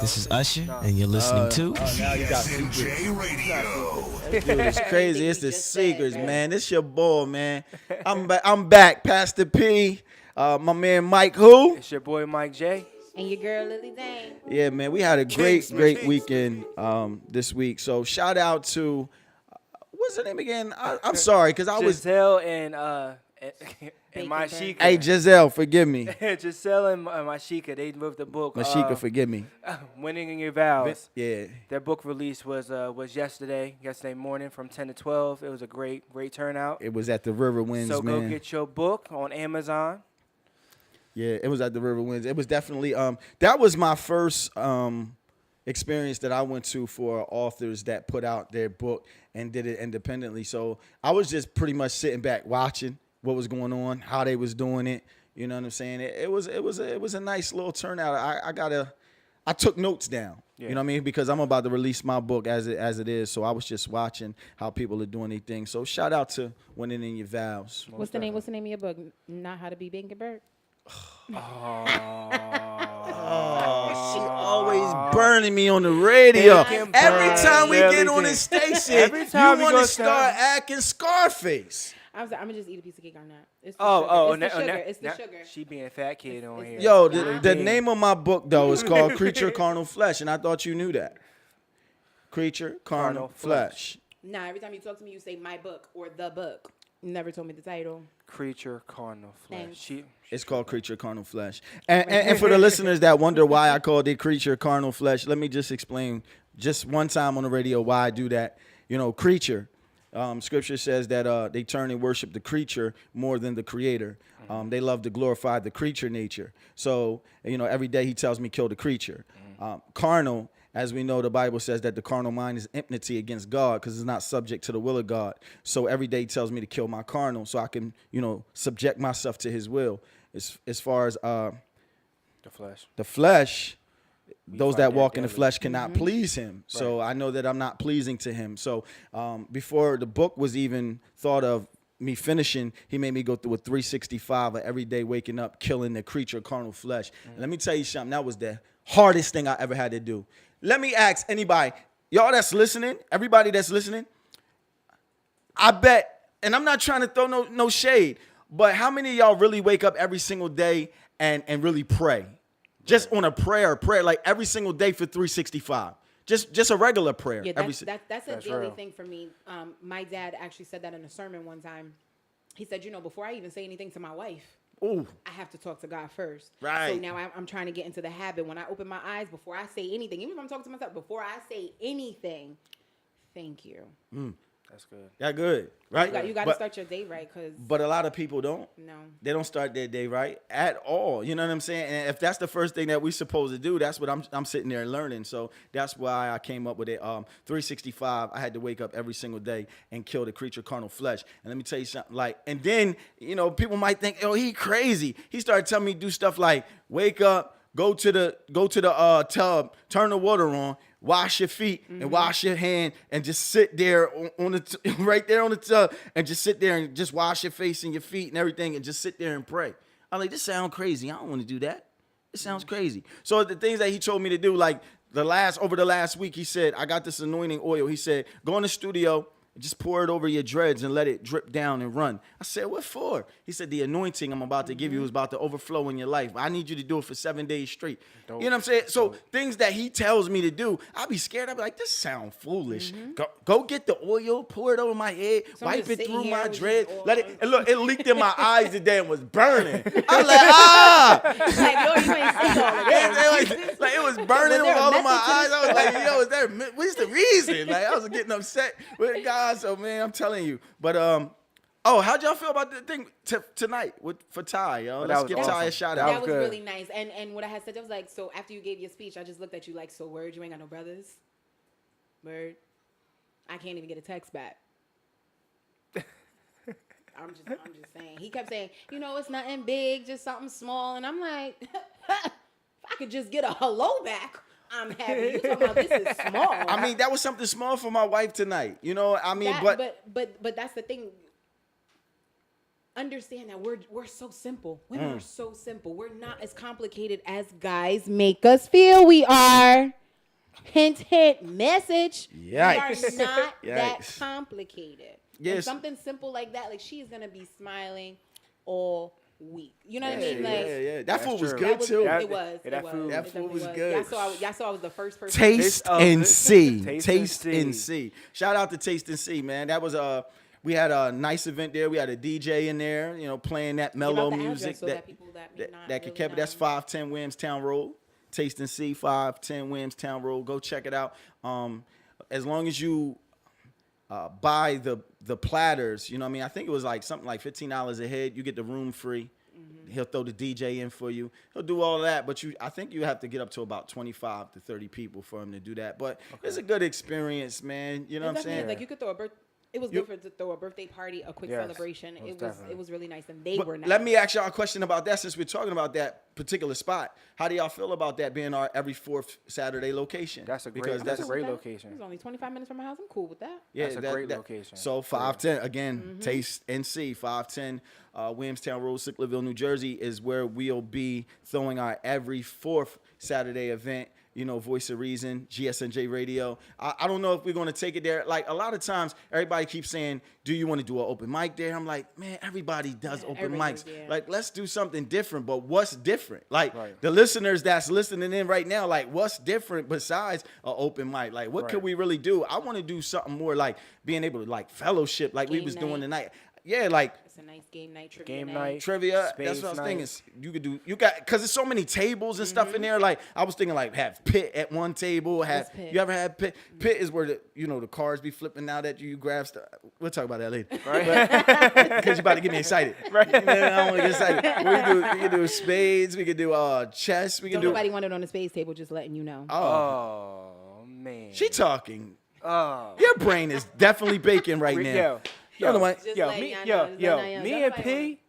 This is Usher, and you're listening to Now you got GSNJ Radio. Dude, it's crazy. It's the Seekers, man. This your boy, man. I'm back. Pastor P. My man Mike who? It's your boy Mike J. And your girl Lily Dane. Yeah, man. We had a great weekend this week. So shout out to what's her name again? I'm sorry, because I was Giselle and Mashika. Hey Giselle, forgive me. Giselle and Mashika, they wrote the book. Mashika, forgive me. Winning in Your Vows. Yeah. Their book release was yesterday morning from 10 to 12. It was a great turnout. It was at the River Winds, so man. go get your book on Amazon. Yeah, it was at the River Winds. It was definitely that was my first experience that I went to for authors that put out their book and did it independently. So I was just pretty much sitting back watching what was going on, how they was doing it. You know what I'm saying? It was a nice little turnout. I took notes down. Yeah. You know what I mean? Because I'm about to release my book as it is. So I was just watching how people are doing their thing. So shout out to Winning in Your Vows. What's the name of your book? Not How to Be Big and Bird. She always burning me on the radio. Every time we get on the station, you want to start acting Scarface. I'm gonna just eat a piece of cake on that. It's the sugar. She being a fat kid on here. Yo, the name of my book though is called Creature Carnal Flesh, and I thought you knew that. Creature Carnal Flesh. Nah, every time you talk to me, you say my book or the book. You never told me the title. Creature Carnal Flesh. It's called Creature Carnal Flesh. And for the listeners that wonder why I called it Creature Carnal Flesh, let me just explain just one time on the radio why I do that. You know, creature. Scripture says that they turn and worship the creature more than the creator. They love to glorify the creature nature. So, you know, every day he tells me kill the creature. Carnal, as we know, the Bible says that the carnal mind is enmity against God because it's not subject to the will of God. So every day he tells me to kill my carnal so I can, you know, subject myself to his will. As far as the flesh, those that walk in the flesh cannot please him. So I know that I'm not pleasing to him. So before the book was even thought of me finishing, he made me go through a 365 of every day waking up, killing the creature, carnal flesh. And let me tell you something. That was the hardest thing I ever had to do. Let me ask anybody, y'all that's listening, everybody that's listening, I bet, and I'm not trying to throw no shade, but how many of y'all really wake up every single day and really pray? Just on a prayer, like every single day for 365. Just a regular prayer. Yeah, that's a daily thing for me. My dad actually said that in a sermon one time. He said, you know, before I even say anything to my wife, I have to talk to God first. Right. So now I'm trying to get into the habit. When I open my eyes, before I say anything, even if I'm talking to myself, before I say anything, thank you. That's good. Yeah, good, right? You got to start your day right, but a lot of people don't. No, they don't start their day right at all. You know what I'm saying? And if that's the first thing that we're supposed to do, that's what I'm sitting there learning. So that's why I came up with it. 365. I had to wake up every single day and kill the creature, carnal flesh. And let me tell you something. And then people might think, oh, he crazy. He started telling me to do stuff like wake up, go to the tub, turn the water on. Wash your feet and wash your hand and just sit there right there on the tub and just sit there and just wash your face and your feet and everything and just sit there and pray. I'm like, this sounds crazy. I don't want to do that. It sounds crazy. So the things that he told me to do, like over the last week, he said, I got this anointing oil. He said, go in the studio. Just pour it over your dreads and let it drip down and run. I said, what for? He said, the anointing I'm about to give you is about to overflow in your life. I need you to do it for 7 days straight. You know what I'm saying? So things that he tells me to do, I'll be scared. I'll be like, this sounds foolish. Go get the oil, pour it over my head, wipe it through my dreads. Let it, and look, it leaked in my eyes today and was burning. I was like, Like, yo, you ain't seen all of that. like it was burning all of my eyes. I was like, yo, what's the reason? Like I was getting upset with God. So man, I'm telling you. But how'd y'all feel about the thing tonight for Ty? Yo, let's give Ty a shout out. That was really nice. And what I had said, I was like, so after you gave your speech, I just looked at you like, so word, you ain't got no brothers? Word, I can't even get a text back. I'm just saying. He kept saying, it's nothing big, just something small, and I'm like, if I could just get a hello back, I'm happy. You talking about this is small. I mean, that was something small for my wife tonight. But that's the thing. understand that we're so simple. Women are so simple. We're not as complicated as guys make us feel we are. Hint, hint, message. Yikes. We are not that Yikes. complicated. Yes. And something simple like that, like she's gonna be smiling all week. You know what I mean? Like That That's food was true. good too. It was. Yeah, that It food- was. That It food was definitely good. Y'all saw I was the first person. Taste Oh, and good. see. Taste Taste and and see. see. Shout out to Taste and See, man. That was we had a nice event there. We had a DJ in there, playing that mellow the address music so that people that may not that could really keep it. That's know. 510 Williamstown Road. Taste and See, 510 Williamstown Road. Go check it out. As long as you buy the platters, you know what I mean? I think it was like something like $15 a head. You get the room free. He'll throw the DJ in for you. He'll do all of that, but I think you have to get up to about 25 to 30 people for him to do that. But it's a good experience, man. You know what I'm saying? Like you could throw a birthday. It was good to throw a birthday party, a quick Yes, celebration. most It definitely. was really nice, and they But were nice. let me ask y'all a question about that since we're talking about that particular spot. How do y'all feel about that being our every fourth Saturday location? That's a great- Because that's a great It location. was only 25 minutes from my house. I'm cool with that. Yeah, That's a great location. So 510 again, Taste and See, 510 Williamstown Road, Sicklerville, New Jersey is where we'll be throwing our every fourth Saturday event. Voice of Reason, GSNJ Radio. I don't know if we're going to take it there. Like, a lot of times, everybody keeps saying, do you want to do an open mic there? I'm like, man, everybody does open everybody mics. does, yeah. Like, let's do something different. But what's different? Like, Right. the listeners that's listening in right now, like, what's different besides an open mic? Like, what could Right. we really do? I want to do something more like being able to, like, fellowship like we Game was doing night. tonight. Yeah, like, It's a nice game night, trivia Game night. night. trivia. Space That's what I was night. thinking. You got because there's so many tables and stuff in there. Like I was thinking, like have Pit at one table. Have What's Pit? you ever had Pit? Pit is where the cars be flipping out at you. You grab stuff. We'll talk about that later. Right? Because you about to get me excited. Right? I don't want to get excited. We can do spades. We can do chess. We can Don't do. nobody want it on the space table. Just letting you know. Oh man. She talking. Oh. Your brain is definitely baking right now. Yo, Other one- Just yo, letting me, y'all yo, know, just yo, letting y'all know. me Don't and nobody P,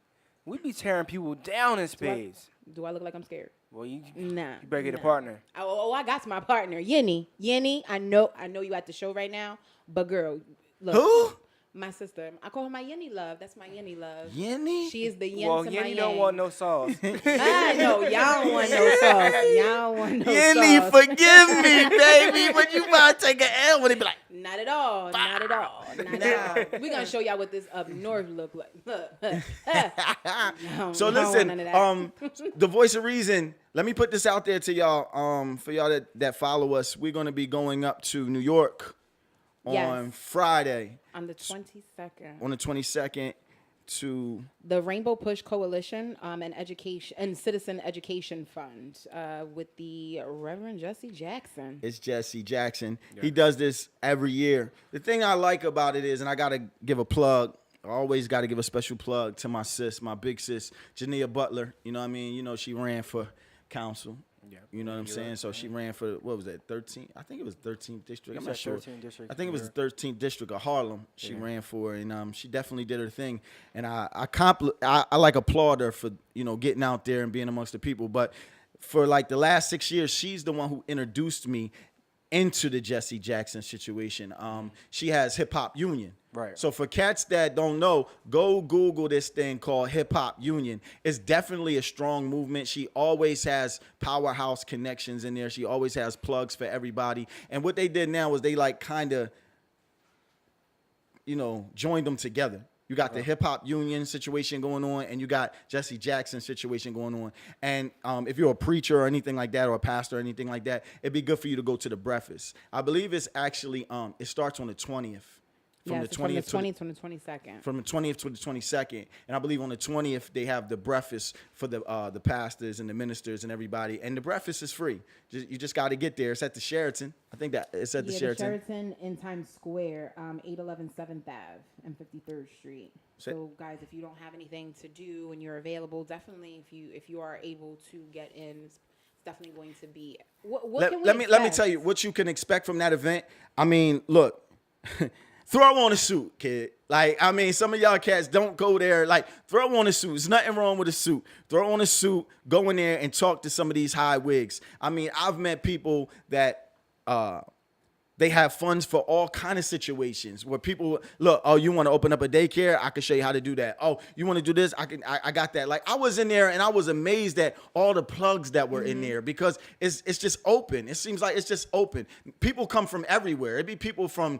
we be tearing people down in spades. Do I look like I'm scared? Well, you Nah. better get a nah. partner. I got my partner, Yenny. Yenny, I know you at the show right now, but girl, look. Who? My sister. I call her my Yenny love. That's my Yenny love. Yenny? She is the yin Well, to yeah, my you yang. don't want no sauce. I know y'all don't want no sauce. Y'all don't want no Yenny, sauce. forgive me, baby. When you about to take an L, when they be like, Not at all. Not at all. Not at all. We're gonna show y'all what this up north look like. Look. No, So I don't want listen, none of that. the Voice of Reason. Let me put this out there to y'all. For y'all that follow us, we're gonna be going up to New York on Yes. Friday, On the 22nd. on the 22nd, to The Rainbow Push Coalition and Education and Citizen Education Fund with the Reverend Jesse Jackson. it's Jesse Jackson. He does this every year. The thing I like about it is, and I gotta give a plug. I always got to give a special plug to my big sis, Jania Butler. You know what I mean? She ran for council. Yeah. You know what I'm saying? So she ran for, what was that, 13? I think it was 13th district. I'm You not said sure. 13th district, I think it was yeah. the 13th district of Harlem she Yeah. ran for. And she definitely did her thing. And I like applaud her for, getting out there and being amongst the people. But for like the last 6 years, she's the one who introduced me into the Jesse Jackson situation. She has Hip Hop Union. Right. So for cats that don't know, go Google this thing called Hip Hop Union. It's definitely a strong movement. She always has powerhouse connections in there. She always has plugs for everybody. And what they did now was they like kind of, joined them together. You got the Hip Hop Union situation going on, and you got Jesse Jackson situation going on. And if you're a preacher or anything like that, or a pastor or anything like that, it'd be good for you to go to the breakfast. I believe it's actually it starts on the 20th. From Yes, the it's from the 20th to 20th to the 22nd. from the 20th to the 22nd, and I believe on the 20th they have the breakfast for the pastors and the ministers and everybody, and the breakfast is free. You just got to get there. It's at the Sheraton. I think that it's at the Sheraton. The Sheraton in Times Square, 811 7th Ave and 53rd Street. So, guys, if you don't have anything to do and you're available, definitely if you are able to get in, it's definitely going to be. What can we let me expect? tell you what you can expect from that event. I mean, look. Throw on a suit, kid. Like, I mean, some of y'all cats don't go there. Like, throw on a suit. There's nothing wrong with a suit. Throw on a suit, go in there and talk to some of these high wigs. I mean, I've met people that They have funds for all kind of situations where people look. Oh, you want to open up a daycare? I can show you how to do that. Oh, you want to do this? I got that. Like I was in there and I was amazed at all the plugs that were in there because it's just open. It seems like it's just open. People come from everywhere. It'd be people from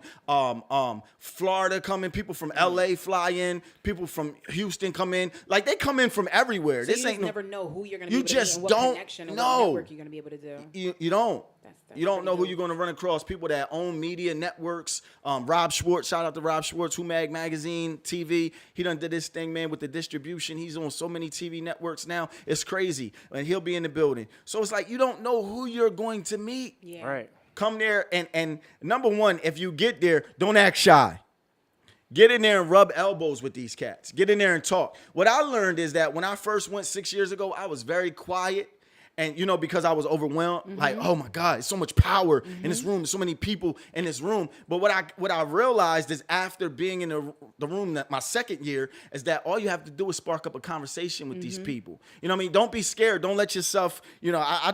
Florida come in, people from LA fly in, people from Houston come in. Like they come in from everywhere. So this you ain't just never know who you're gonna be you able to just meet and what don't connection and know. what network you're gonna be able to do. You don't. That's You don't pretty know who dope. you're going to run across. People that own media networks. Rob Schwartz, shout out to Rob Schwartz, Who Mag Magazine, TV. He done did this thing, man, with the distribution. He's on so many TV networks now. It's crazy. And he'll be in the building. So it's like you don't know who you're going to meet. Yeah. Right. Come there and number one, if you get there, don't act shy. Get in there and rub elbows with these cats. Get in there and talk. What I learned is that when I first went 6 years ago, I was very quiet. And, you know, because I was overwhelmed, like, oh, my God, it's so much power in this room. So many people in this room. But what I realized is after being in the room that my second year is that all you have to do is spark up a conversation with these people. You know what I mean? Don't be scared. Don't let yourself, you know, I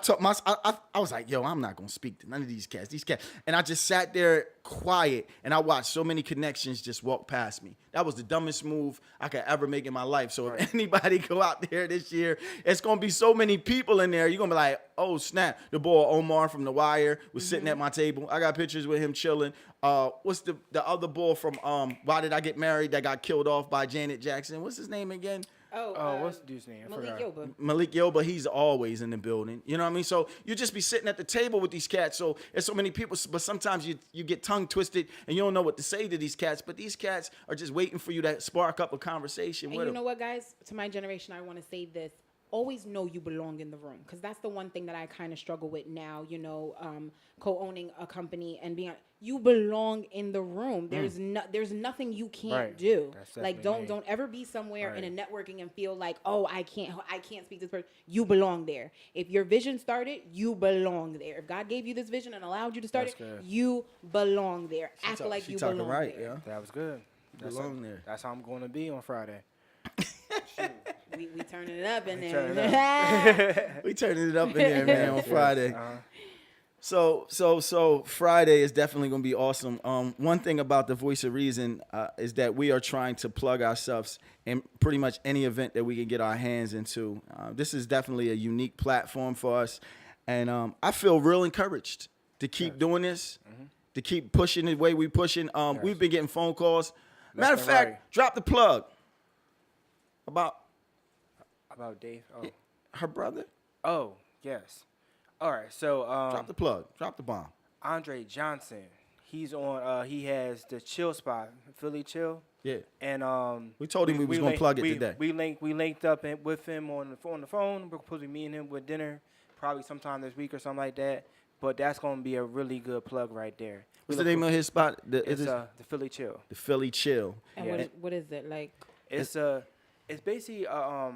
was like, yo, I'm not going to speak to none of these cats. And I just sat there quiet and I watched so many connections just walk past me. That was the dumbest move I could ever make in my life. So if anybody go out there this year, it's going to be so many people in there. You're going to be like, oh, snap. The boy Omar from The Wire was sitting at my table. I got pictures with him chilling. What's the other boy from Why Did I Get Married that got killed off by Janet Jackson? What's his name again? What's the dude's name? I Malik forgot. Yoba. Malik Yoba, he's always in the building. You know what I mean? So you just be sitting at the table with these cats. So there's so many people, but sometimes you get tongue twisted and you don't know what to say to these cats. But these cats are just waiting for you to spark up a conversation And with you them. know what, guys? To my generation, I want to say this. Always know you belong in the room, because that's the one thing that I kind of struggle with now, you know, co-owning a company and being, you belong in the room. There's nothing you can't Right. do. That's Like, definitely don't ever be somewhere in a Right. networking and feel like, oh, I can't speak to this person. You belong there. If your vision started, you belong there. If God gave you this vision and allowed you to start That's it, good. you belong there. Act like She you talking belong right, there. yeah. That was good. Belong there. That's how I'm going to be on Friday. We turning it up in turning there. We turning it up in there, man, on Friday. Uh-huh. So Friday is definitely going to be awesome. One thing about the Voice of Reason is that we are trying to plug ourselves in pretty much any event that we can get our hands into. This is definitely a unique platform for us. And I feel real encouraged to keep doing this, to keep pushing the way we pushing. We've been getting phone calls. Matter of and fact, right. drop the plug about About Dave. Oh. her brother. Oh, yes. All right. So Drop the plug. Drop the bomb. Andre Johnson. He's on. He has the Chill Spot, Philly Chill. Yeah. And We told him we was gonna plug it we, today. We linked up with him on the phone. We're supposed to be meeting him with dinner, probably sometime this week or something like that. But that's gonna be a really good plug right there. What's the name of his spot? It's the Philly Chill. The Philly Chill. And Yeah. what is it like? It's basically a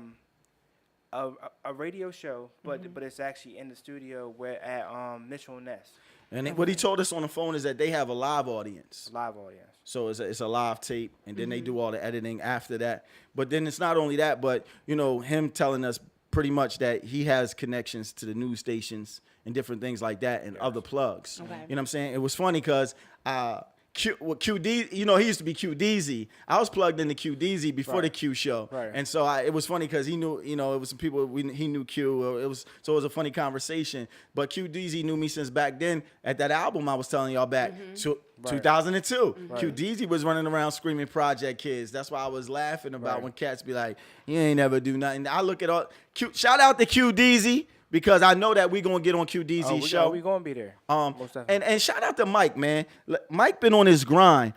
radio show, but it's actually in the studio at Mitchell Ness, And what he told us on the phone is that they have a live audience. live audience. So it's a live tape, and then they do all the editing after that. But then it's not only that, but, you know, him telling us pretty much that he has connections to the news stations and different things like that and other plugs. Okay. You know what I'm saying? It was funny because QD, you know, he used to be QDZ. I was plugged into QDZ before the Q show. Right. And so it was funny because he knew, you know, it was some people, he knew Q. It was a funny conversation. But QDZ knew me since back then at that album I was telling y'all back, 2002. QDZ was running around screaming Project Kids. That's why I was laughing about when cats be like, you ain't never do nothing. I look at all, shout out to QDZ. Because I know that we gonna get on QDZ show. We gonna be there. Most definitely. And shout out to Mike, man. Mike been on his grind.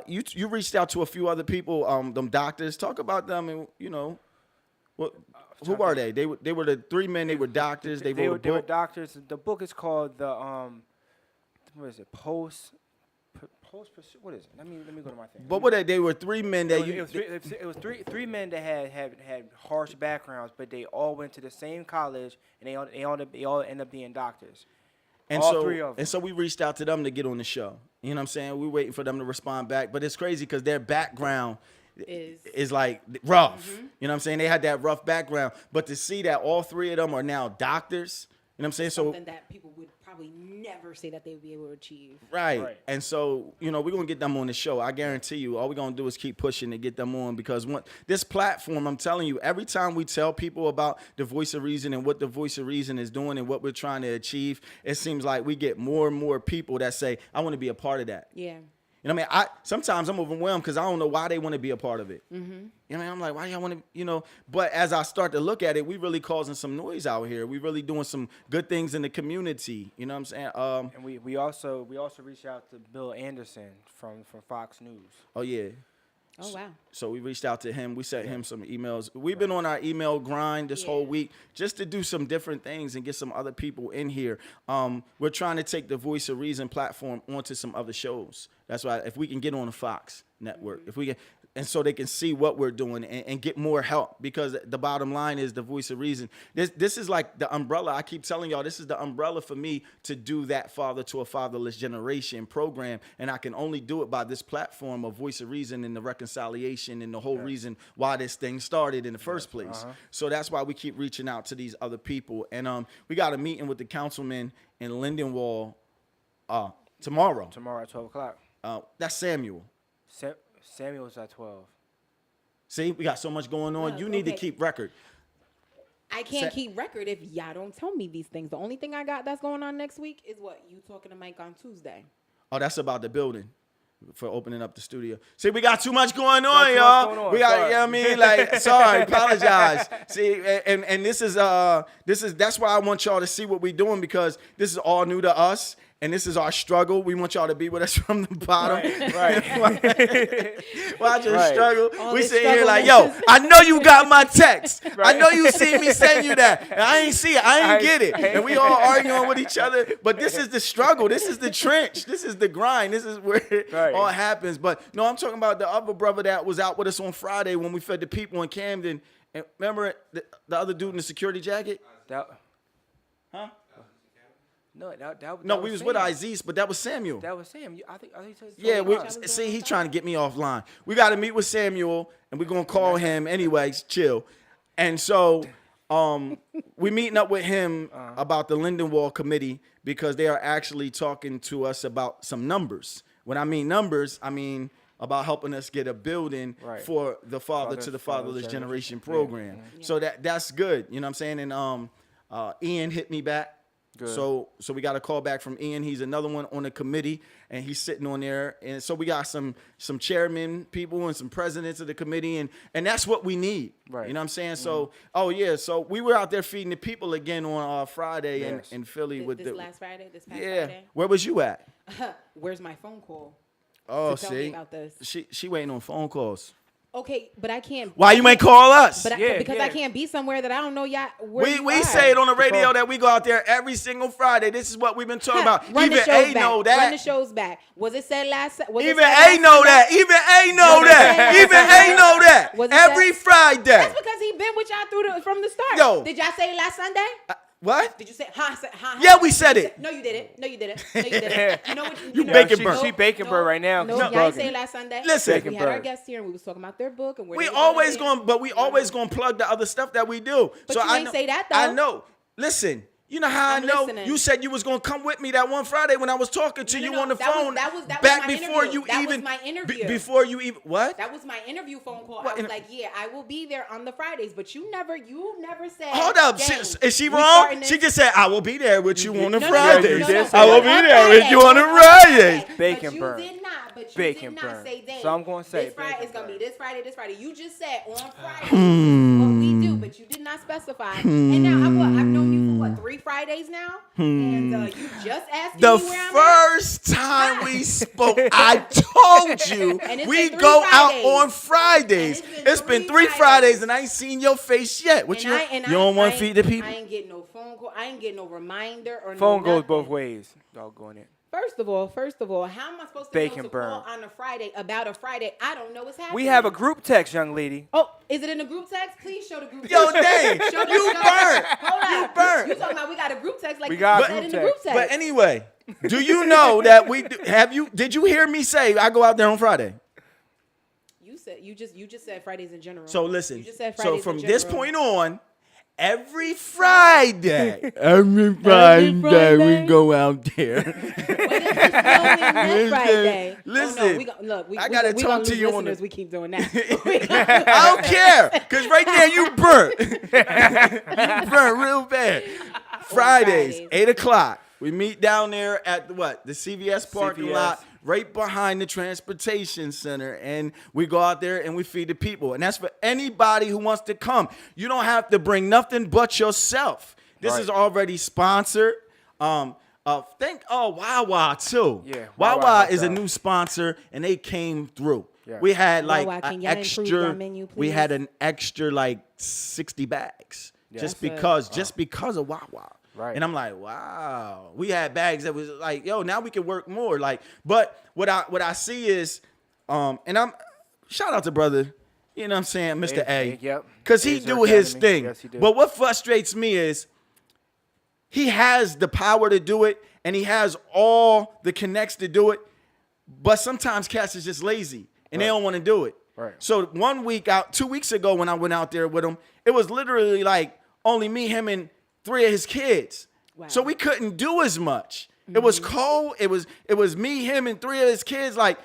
You reached out to a few other people, them doctors. Talk about them, and you know, who are they? They were the three men. They were doctors. They wrote a They were book. doctors. The book is called the what is it? Post. What is it? Let me go to my thing. But what they were three men that It was three men that had harsh backgrounds, but they all went to the same college, and they all end up being doctors. And all so, three of them. And so we reached out to them to get on the show. You know what I'm saying? We're waiting for them to respond back. But it's crazy because their background is like rough. You know what I'm saying? They had that rough background. But to see that all three of them are now doctors, you know what I'm saying? Something that people would probably probably never say that they would be able to achieve. Right. And so, we're going to get them on the show. I guarantee you, all we're going to do is keep pushing to get them on because this platform, I'm telling you, every time we tell people about the Voice of Reason and what the Voice of Reason is doing and what we're trying to achieve, it seems like we get more and more people that say, I want to be a part of that. Yeah. You know what I mean? Sometimes I'm overwhelmed because I don't know why they want to be a part of it. Mm-hmm. You know what I mean? I'm like, why do y'all want to, But as I start to look at it, we really causing some noise out here. We really doing some good things in the community. You know what I'm saying? And we also reached out to Bill Anderson from Fox News. Oh, yeah. Oh, wow. So we reached out to him. We sent him some emails. We've been on our email grind this whole week just to do some different things and get some other people in here. We're trying to take the Voice of Reason platform onto some other shows. That's why if we can get on the Fox network, if we can, and so they can see what we're doing and get more help, because the bottom line is the Voice of Reason. This is like the umbrella. I keep telling y'all, this is the umbrella for me to do that Father to a Fatherless Generation program, and I can only do it by this platform of Voice of Reason and the reconciliation and the whole reason why this thing started in the first place. So that's why we keep reaching out to these other people. And we got a meeting with the councilman in Lindenwood tomorrow. Tomorrow at 12 o'clock. That's Samuel. Samuel's at 12. See, we got so much going on. Look, You need to keep record. I can't keep record if y'all don't tell me these things. The only thing I got that's going on next week is what? You talking to Mike on Tuesday. Oh, that's about the building for opening up the studio. See, we got too much going on, y'all. We got, sorry. you know what I mean? Like, sorry, apologize. See, and this is that's why I want y'all to see what we're doing, because this is all new to us. And this is our struggle. We want y'all to be with us from the bottom. Right. Watch us struggle. All we this sitting here struggle like, is- yo, I know you got my text. I know you see me send you that. And I ain't see it. I ain't get it. And we all arguing with each other. But this is the struggle. This is the trench. This is the grind. This is where it all happens. But no, I'm talking about the other brother that was out with us on Friday when we fed the people in Camden. And remember the other dude in the security jacket? Huh? No, we was with Aziz, but that was Samuel. That was Sam. I think See, he's trying to get me offline. We got to meet with Samuel, and we're going to call him anyways, chill. And so we meeting up with him about the Lindenwood committee, because they are actually talking to us about some numbers. When I mean numbers, I mean about helping us get a building for the Father to the Fatherless Generation program. Yeah. So that's good. You know what I'm saying? And Ian hit me back. Good. So we got a call back from Ian. He's another one on the committee, and he's sitting on there. And so we got some chairman people and some presidents of the committee, and that's what we need. Right. You know what I'm saying? Mm-hmm. So, so we were out there feeding the people again on Friday in Philly. This past Friday? Where was you at? Where's my phone call? Oh, to tell me about this? She waiting on phone calls. Okay, but I can't. Why you ain't call us? Because I can't be somewhere that I don't know y'all. We say it on the radio that we go out there every single Friday. This is what we've been talking about. Run Even the shows A back. know that. Run the shows back. Was it said last? Even A know that. Even A know that. Even A know that. Every Friday. That's because he been with y'all from the start. Yo. Did y'all say it last Sunday? What? Did you say Yeah, we said it. No, you didn't. No, you didn't. You know what? You bacon burn. She bacon burn right now. No, y'all ain't say it last Sunday. Listen, we had our guests here and we was talking about their book and we always gonna plug the other stuff that we do. But you ain't say that though. I know. Listen. You know how I know? Listening. You said you was gonna come with me that one Friday when I was talking to you on the phone. That was back my before interview. you That even was my interview. Before you even what? That was my interview phone call. I was like, yeah, I will be there on the Fridays, but you never said. Hold up, is she wrong? She just said I will be there with you on the Fridays. I will be there with you on the Fridays. Bacon burn. You did not. But you Bacon did not burn. say that. So I'm gonna say this Friday is gonna be this Friday. You just said on Friday Hmm. what we do, but you did not specify. And now I've known you for 3 Fridays now, and you just asked me where I'm at. The first time we spoke, I told you we go out on Fridays. It's been 3 Fridays, and I ain't seen your face yet. What you don't want to feed the people? I ain't getting no phone call. I ain't getting no reminder or phone no goes nothing. both ways. Doggone it. First of all, how am I supposed to know to call on a Friday about a Friday? I don't know what's happening. We have a group text, young lady. Oh, is it in the group text? Please show the group text. Yo, dang, you burnt. Hold on. You burnt. You talking about we got a group text like we got said in the group text. But anyway, do you know that did you hear me say I go out there on Friday? You just said Fridays in general. So listen. You just said So Fridays from in this general. point on, Every Friday. Every Friday we go out there. Listen, I gotta talk to you on this. We keep doing that. I don't care, because right there you burnt. You burnt real bad. Fridays, 8 o'clock. We meet down there at the CVS parking lot, right behind the transportation center, and we go out there and we feed the people. And that's for anybody who wants to come. You don't have to bring nothing but yourself. This is already sponsored. Wawa too. Yeah, Wawa is a new sponsor, and they came through. Yeah. We had like an extra. We had an extra like 60 bags just because of Wawa. Right. And I'm like, wow. We had bags that was like, yo, now we can work more. Like, but what I see is, and I'm shout out to brother, you know what I'm saying, Mr. A. Yep. Because he do his thing. Yes, he do. But what frustrates me is he has the power to do it and he has all the connects to do it. But sometimes cats is just lazy and they don't want to do it. Right. So 2 weeks ago when I went out there with him, it was literally like only me, him, and 3 of his kids. Wow. So we couldn't do as much. Mm-hmm. It was cold. It was me, him, and 3 of his kids. Like,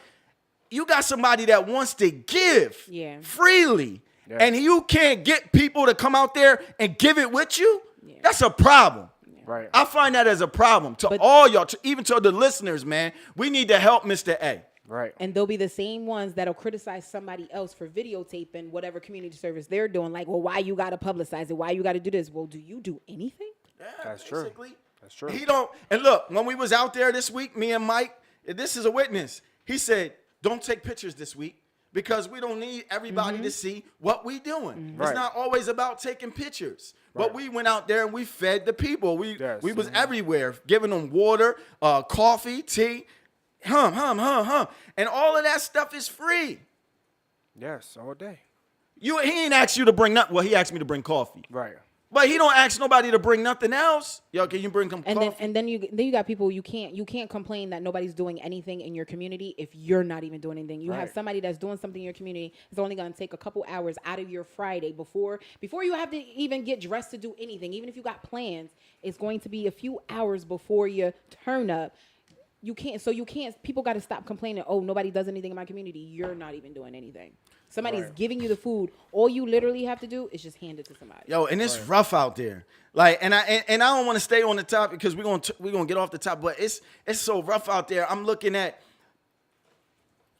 you got somebody that wants to give freely, and you can't get people to come out there and give it with you. Yeah. That's a problem. Yeah. Right. I find that as a problem to all y'all, even to the listeners, man. We need to help Mr. A. Right. And they'll be the same ones that'll criticize somebody else for videotaping whatever community service they're doing. Like, well, why you got to publicize it? Why you got to do this? Well, do you do anything? Yeah, that's basically true. That's true. He don't. And look, when we was out there this week, me and Mike, this is a witness. He said, don't take pictures this week because we don't need everybody to see what we doing. Mm-hmm. It's not always about taking pictures. Right. But we went out there and we fed the people. We was everywhere, giving them water, coffee, tea. And all of that stuff is free. Yes, all day. He ain't asked you to bring nothing. Well, he asked me to bring coffee. Right. But he don't ask nobody to bring nothing else. Yo, can you bring some coffee? Then you got people you can't complain that nobody's doing anything in your community if you're not even doing anything. You have somebody that's doing something in your community. It's only going to take a couple hours out of your Friday before you have to even get dressed to do anything. Even if you got plans, it's going to be a few hours before you turn up. You can't. People got to stop complaining. Oh, nobody does anything in my community. You're not even doing anything. Somebody's giving you the food. All you literally have to do is just hand it to somebody. Yo, and it's rough out there. Like, and I don't want to stay on the topic because we're gonna get off the top. But it's so rough out there. I'm looking at.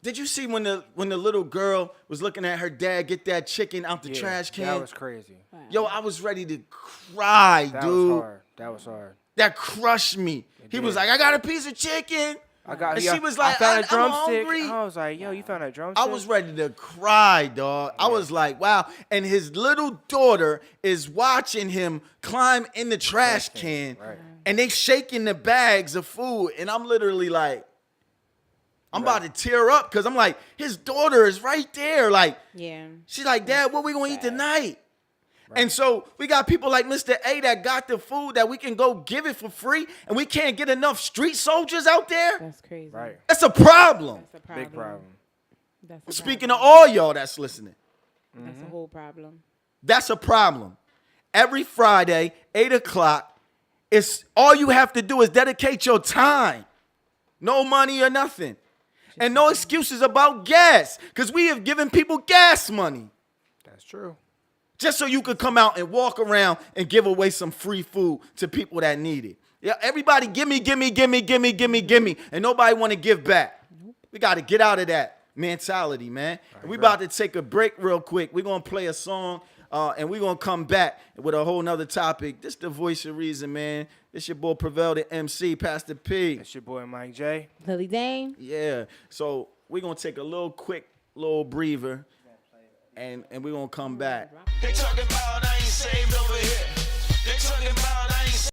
Did you see when the little girl was looking at her dad get that chicken out the trash can? That was crazy. Wow. Yo, I was ready to cry, dude. That was hard. That crushed me. He was like, I got a piece of chicken. She was like, I found a drumstick. I was like, yo, you found a drumstick? I was ready to cry, dog. Yeah. I was like, wow. And his little daughter is watching him climb in the trash can. Right. And they shaking the bags of food. And I'm literally like, I'm about to tear up because I'm like, his daughter is right there. Like, she's like, Dad, what we going to eat tonight? Right. And so we got people like Mr. A that got the food that we can go give it for free, and we can't get enough street soldiers out there. That's crazy. Right. That's a problem. That's a problem. Big problem. I'm speaking to all y'all that's listening. That's a whole problem. That's a problem. Every Friday, 8 o'clock, it's all you have to do is dedicate your time. No money or nothing. And no excuses about gas, because we have given people gas money. That's true. Just so you could come out and walk around and give away some free food to people that need it. Yeah, everybody gimme. And nobody want to give back. We got to get out of that mentality, man. We about to take a break real quick. We're going to play a song and we're going to come back with a whole nother topic. This the voice of reason, man. It's your boy Prevail, the MC, Pastor P. It's your boy Mike J. Lily Dane. Yeah. So we're going to take a quick little breather. And we're going to come back. They talking about I